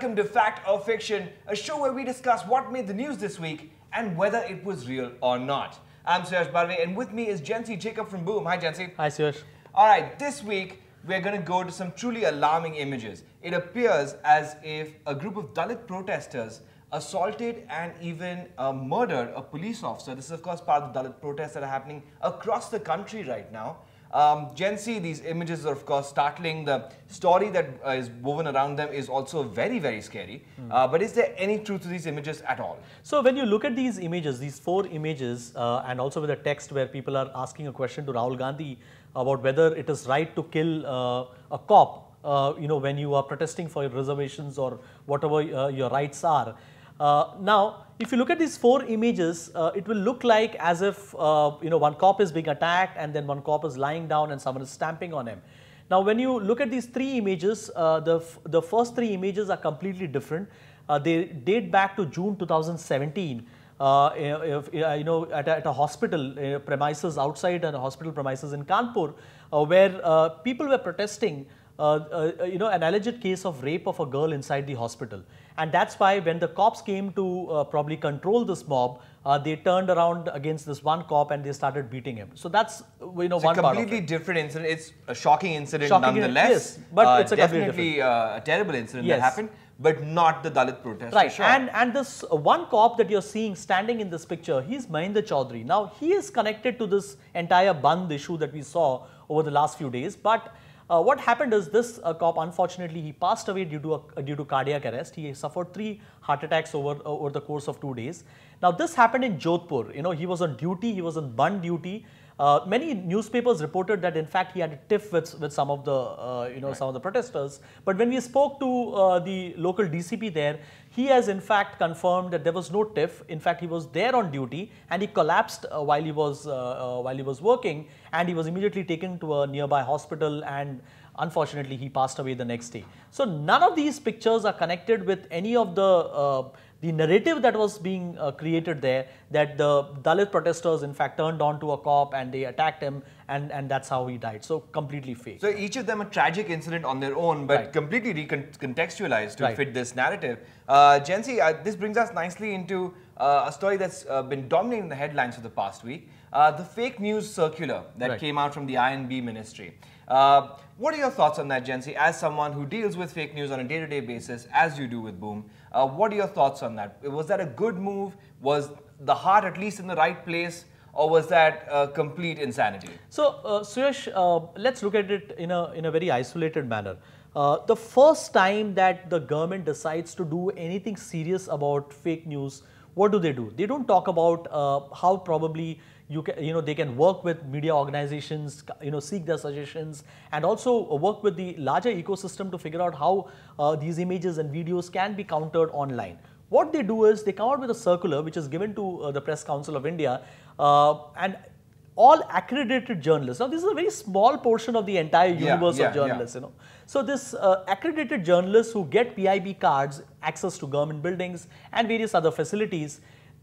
welcome to Fact or Fiction, a show where we discuss what made the news this week and whether it was real or not. I'm Suyash Barve, and with me is Jency Jacob from Boom. Hi, Jency. Hi, Suyash. All right, this week we're going to go to some truly alarming images. It appears as if a group of Dalit protesters assaulted and even murdered a police officer. This is, of course, part of the Dalit protests that are happening across the country right now. Jency, these images are, of course, startling. The story that is woven around them is also very, very scary. But is there any truth to these images at all? So when you look at these images, these 4 images, and also with a text where people are asking a question to Rahul Gandhi about whether it is right to kill a cop, when you are protesting for your reservations or whatever your rights are. Now, if you look at these 4 images, it will look like as if one cop is being attacked and then one cop is lying down and someone is stamping on him. Now, when you look at these 3 images, the first 3 images are completely different. They date back to June 2017. At a hospital premises outside a hospital premises in Kanpur, where people were protesting an alleged case of rape of a girl inside the hospital. And that's why when the cops came to probably control this mob, they turned around against this one cop and they started beating him. So that's, one part of it. It's a completely different incident. It's a shocking incident nonetheless. Yes, but it's definitely a terrible incident that happened, but not the Dalit protest. Right, sure. and this one cop that you're seeing standing in this picture, he's Mahinder Chaudhary. Now, he is connected to this entire Bandh issue that we saw over the last few days, but what happened is this cop, unfortunately, he passed away due to cardiac arrest. He suffered 3 heart attacks over the course of 2 days. Now, this happened in Jodhpur. He was on duty. He was on Bandh duty. Many newspapers reported that, in fact, he had a tiff with some of the some of the protesters. But when we spoke to the local DCP there, he has in fact confirmed that there was no tiff. In fact, he was there on duty and he collapsed while he was working, and he was immediately taken to a nearby hospital, and unfortunately he passed away the next day. So none of these pictures are connected with any of the narrative that was being created there, that the Dalit protesters in fact turned on to a cop and they attacked him, and that's how he died. So completely fake. So each of them a tragic incident on their own, but completely recontextualized to fit this narrative. Jency, this brings us nicely into a story that's been dominating the headlines for the past week. The fake news circular that came out from the INB ministry. What are your thoughts on that, Jency, as someone who deals with fake news on a day-to-day basis, as you do with Boom? What are your thoughts on that? Was that a good move? Was the heart at least in the right place? Or was that complete insanity? So, Suyash, let's look at it in a very isolated manner. The first time that the government decides to do anything serious about fake news, what do? They don't talk about how probably they can work with media organizations, seek their suggestions, and also work with the larger ecosystem to figure out how these images and videos can be countered online. What they do is they come out with a circular which is given to the Press Council of India, and all accredited journalists. Now, this is a very small portion of the entire universe of journalists. So this accredited journalists who get PIB cards, access to government buildings and various other facilities,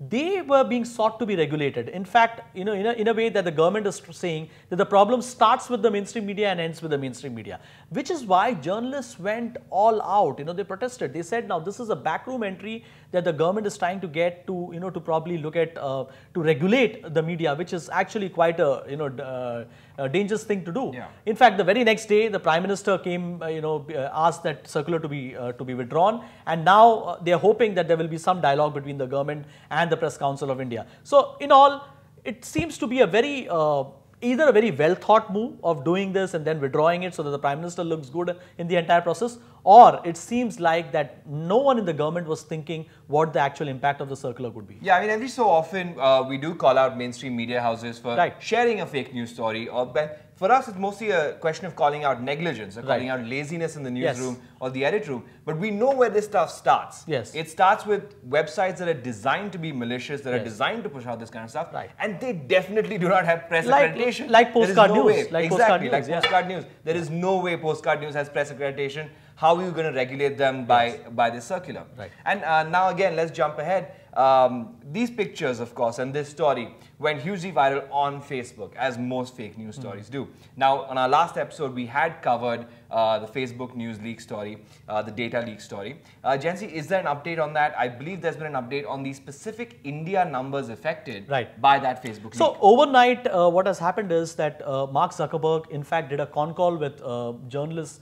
they were being sought to be regulated. In fact, in a way that the government is saying that the problem starts with the mainstream media and ends with the mainstream media, which is why journalists went all out. They protested. They said, now this is a backroom entry that the government is trying to get to, to probably look at to regulate the media, which is actually quite a dangerous thing to do. In fact, the very next day, the Prime Minister came, asked that circular to be withdrawn, and now they are hoping that there will be some dialogue between the government and the Press Council of India. So, in all, it seems to be a very either a very well thought move of doing this and then withdrawing it so that the Prime Minister looks good in the entire process, or it seems like that no one in the government was thinking what the actual impact of the circular would be. Yeah, I mean, every so often we do call out mainstream media houses for sharing a fake news story, for us it's mostly a question of calling out negligence or calling out laziness in the newsroom or the edit room. But we know where this stuff starts. It starts with websites that are designed to be malicious, that are designed to push out this kind of stuff, and they definitely do not have press accreditation. Like Postcard News. Exactly, like Postcard News. There is no way Postcard News has press accreditation. how are you going to regulate them by this circular? Right. And now again, let's jump ahead. These pictures, of course, and this story went hugely viral on Facebook, as most fake news stories do. Now, on our last episode, we had covered the Facebook news leak story, the data leak story. Jancy, is there an update on that? I believe there's been an update on the specific India numbers affected by that Facebook leak. So, overnight, what has happened is that Mark Zuckerberg, in fact, did a con call with journalists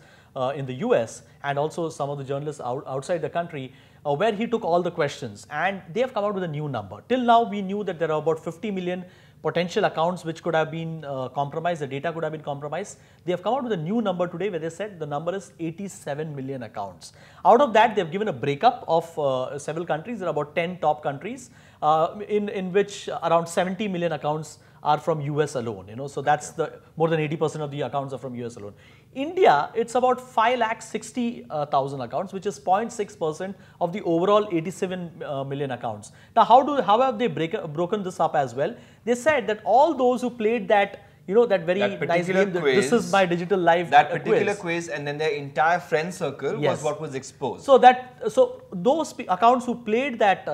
in the US and also some of the journalists outside the country, where he took all the questions, and they have come out with a new number. Till now, we knew that there are about 50 million potential accounts which could have been compromised, the data could have been compromised. They have come out with a new number today where they said the number is 87 million accounts. Out of that, they have given a breakup of several countries. There are about 10 top countries in which around 70 million accounts are from US alone, so that's the more than 80% of the accounts are from US alone. India, it's about 5,60,000 accounts, which is 0.6% of the overall 87 million accounts. Now, how have they broken this up as well? They said that all those who played that, that very nice game, this is my digital life that particular quiz, and then their entire friend circle was what was exposed. So those accounts who played that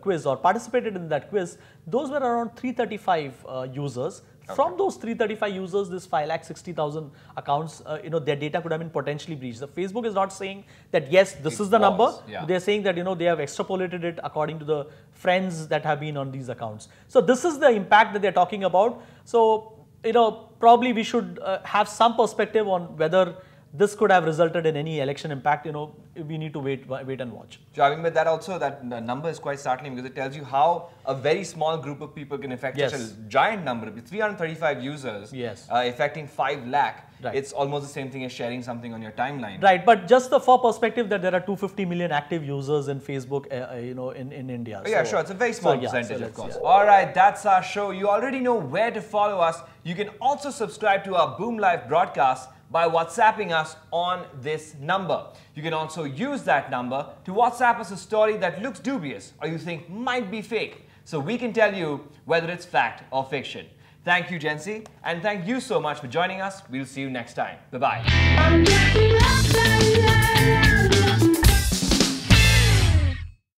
quiz or participated in that quiz, those were around 335 users. Okay. From those 335 users, this 5,60,000 accounts, their data could have been potentially breached. The Facebook is not saying that yes, this is the number. Yeah. They're saying that they have extrapolated it according to the friends that have been on these accounts. So this is the impact that they're talking about. So probably we should have some perspective on whether this could have resulted in any election impact. We need to wait and watch. So, I mean, but that also, that number is quite startling because it tells you how a very small group of people can affect such a giant number. 335 users affecting 5 lakh. Right. It's almost the same thing as sharing something on your timeline. Right, but just for perspective that there are 250 million active users in Facebook, in India. Yeah, sure. It's a very small percentage, of course. All right, that's our show. You already know where to follow us. You can also subscribe to our Boom Live broadcast by WhatsApping us on this number. You can also use that number to WhatsApp us a story that looks dubious or you think might be fake, so we can tell you whether it's fact or fiction. Thank you, Jancy, and thank you so much for joining us. We'll see you next time. Bye-bye.